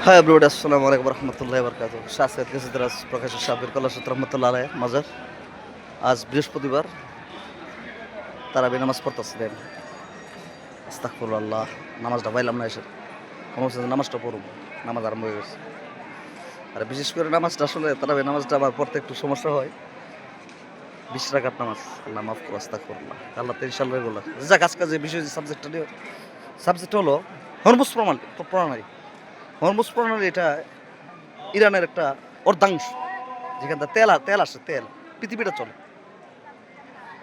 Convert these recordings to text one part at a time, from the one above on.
Hi everyone, আসসালামু আলাইকুম রহমতুল্লাহ বরকাত। শাসেদ গেছিদারাজ প্রকাশ সাবির কলাসুত রহমতুল্লাহ আলাই মাজার। আজ বৃহস্পতিবার, তারাবি নামাজ পড়তেছিলেন। আস্তাগফিরুল্লাহ, নামাজটা পাইলাম না এসে। মনে হচ্ছে যে নামাজটা পড়ব, নামাজ আরম্ভ হয়ে গেছে। আর বিশেষ করে নামাজটা আসলে তারাবি নামাজটা আমার পড়তে একটু সমস্যা হয়। 20 রাকাত নামাজ, আল্লাহ মাফ করো, আস্তাগফিরুল্লাহ। আল্লাহ তো ইনশাআল্লাহ রেগুলার যাক। আজকে যে বিষয়, যে সাবজেক্টটা নিয়ে, সাবজেক্ট হলো হরমুজ প্রণালী। হরমুজ প্রণালী এটা ইরানের একটা অর্ধাংশ, যেখান থেকে তেল আসে, তেল পৃথিবীটা চলে।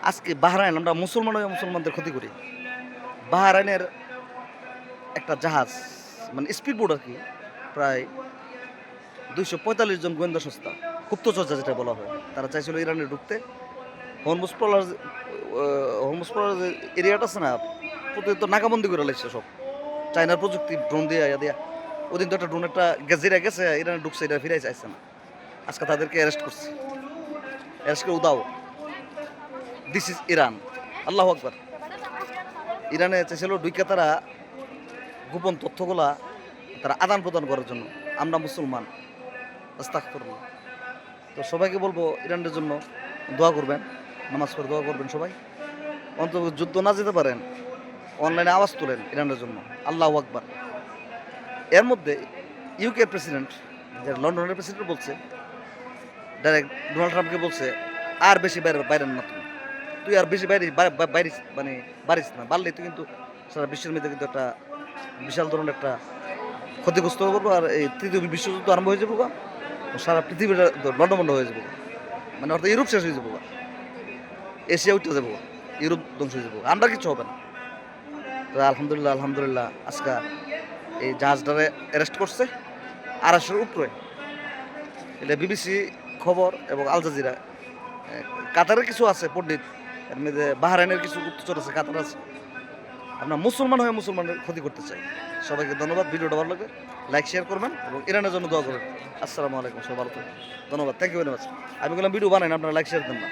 আজকে বাহরাইন, আমরা মুসলমান হয়ে মুসলমানদের ক্ষতি করি। বাহরাইনের একটা জাহাজ, মানে স্পিড বোট আর কি, প্রায় 245 জন গোয়েন্দা সংস্থা, গুপ্তচর্যা যেটা বলা হয়, তারা চাইছিল ইরানে ঢুকতে। হরমুজ প্রলার যে এরিয়াটা আছে না, প্রতিদিন তো নাকাবন্দি করে লাগছে সব। চায়নার প্রযুক্তি, ড্রোন দিয়ে দিয়া ওদিন তো একটা ড্রোন একটা গেজিরা গেছে, ইরানে ঢুকছে, এটা ফিরে চাইছে না। আজকে তাদেরকে অ্যারেস্ট করছে, অ্যারেস্ট করে উদাও। This is Iran. আল্লাহ আকবার। ইরানে চেয়েছিল ঢুকে তারা গোপন তথ্যগুলা তারা আদান প্রদান করার জন্য। আমরা মুসলমান, আস্তাগফিরুল্লাহ। তো সবাইকে বলবো ইরানের জন্য দোয়া করবেন, নামাজ পড়ে দোয়া করবেন সবাই। অন্তত যুদ্ধ না যেতে পারেন, অনলাইনে আওয়াজ তোলেন ইরানের জন্য। আল্লাহ আকবার। এর মধ্যে ইউকের প্রেসিডেন্ট, যে লন্ডনের প্রেসিডেন্ট বলছে, ডাইরেক্ট ডোনাল্ড ট্রাম্পকে বলছে, আর বেশি বাইরেন না তুমি, তুই আর বেশি বাইরিস, মানে বাড়িস না, বাড়লে তুই কিন্তু সারা বিশ্বের মধ্যে কিন্তু একটা বিশাল ধরনের একটা ক্ষতিগ্রস্ত করবো। আর এই তৃতীয় বিশ্বযুদ্ধ আরম্ভ হয়ে যাবো, সারা পৃথিবীটা লন্ডভন্ড হয়ে যাবো, মানে অর্থাৎ ইউরোপ শেষ হয়ে যাবো, এশিয়া উঠতে যাবো, ইউরোপ ধ্বংস হয়ে যাবো, আমরা কিছু হবে না। তো আলহামদুলিল্লাহ, আলহামদুলিল্লাহ, আজকে এই জাহাজটারে অ্যারেস্ট করছে 250-এর উপরে। এটা বিবিসি খবর এবং আল জাজিরা। কাতারের কিছু আছে পণ্ডিত, এর মধ্যে বাহরাইনের কিছু গুপ্তচর আছে, কাতার আছে। আমরা মুসলমান হয়ে মুসলমানের ক্ষতি করতে চাই। সবাইকে ধন্যবাদ। ভিডিওটা ভালো লাগে লাইক শেয়ার করবেন এবং ইরানের জন্য দোয়া করবেন। আসসালামু আলাইকুম, সবাই ভালো থাকবেন। ধন্যবাদ, থ্যাংক ইউ ভেরি মাচ। আমি বললাম ভিডিও বানাই না, আপনারা লাইক শেয়ার দেন না।